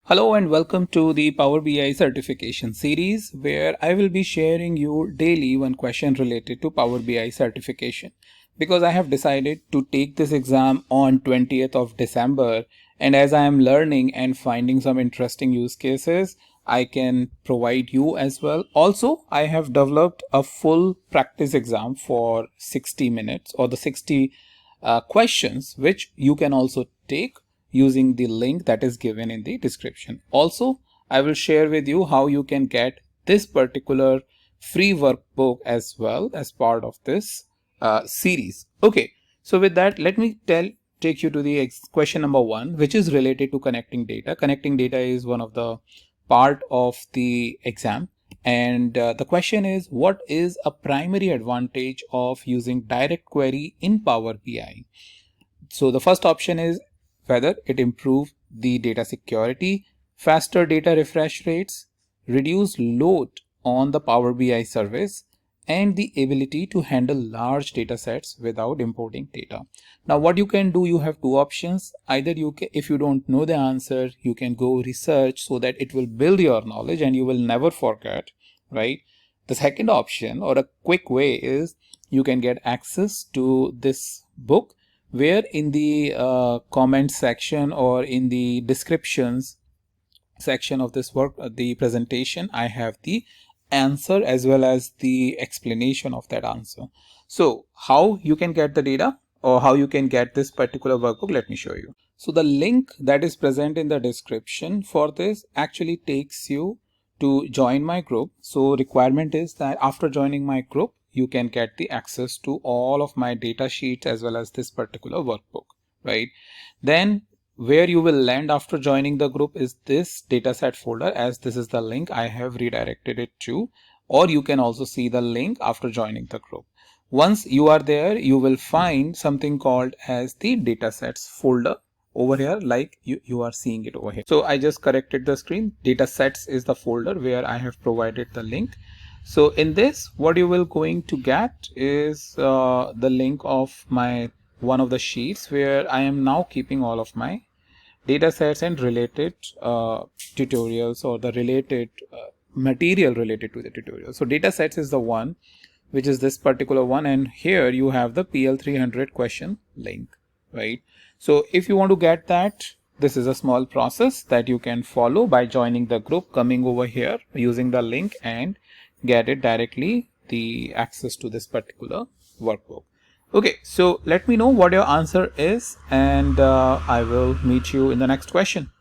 Hello and welcome to the Power BI certification series where I will be sharing you daily one question related to Power BI certification because I have decided to take this exam on 20th of December, and as I am learning and finding some interesting use cases, I can provide you as well. Also, I have developed a full practice exam for 60 minutes or the 60 questions which you can also take using the link that is given in the description. Also, I will share with you how you can get this particular free workbook as well as part of this series. Okay, so with that, let me take you to the question number 1, which is related to connecting data. Connecting data is one of the part of the exam, and the question is, what is a primary advantage of using direct query in Power BI? So the first option is whether it improves the data security, faster data refresh rates, reduce load on the Power BI service, and the ability to handle large data sets without importing data. Now what you can do, you have two options. Either you can, if you don't know the answer, you can go research so that it will build your knowledge and you will never forget, right? The second option or a quick way is you can get access to this book, where in the comment section or in the descriptions section of this work, the presentation, I have the answer as well as the explanation of that answer. So how you can get the data or how you can get this particular workbook, let me show you. So the link that is present in the description for this actually takes you to join my group. So requirement is that after joining my group, you can get the access to all of my data sheets as well as this particular workbook, right? Then where you will land after joining the group is this dataset folder, as this is the link I have redirected it to, or you can also see the link after joining the group. Once you are there, you will find something called as the datasets folder over here, like you are seeing it over here. So I just corrected the screen. Datasets is the folder where I have provided the link. So in this, what you will going to get is the link of my one of the sheets where I am now keeping all of my data sets and related tutorials or the related material related to the tutorial. So data sets is the one which is this particular one, and here you have the PL300 question link, right? So if you want to get that, this is a small process that you can follow by joining the group, coming over here using the link and get it directly the access to this particular workbook. Okay, so let me know what your answer is, and I will meet you in the next question.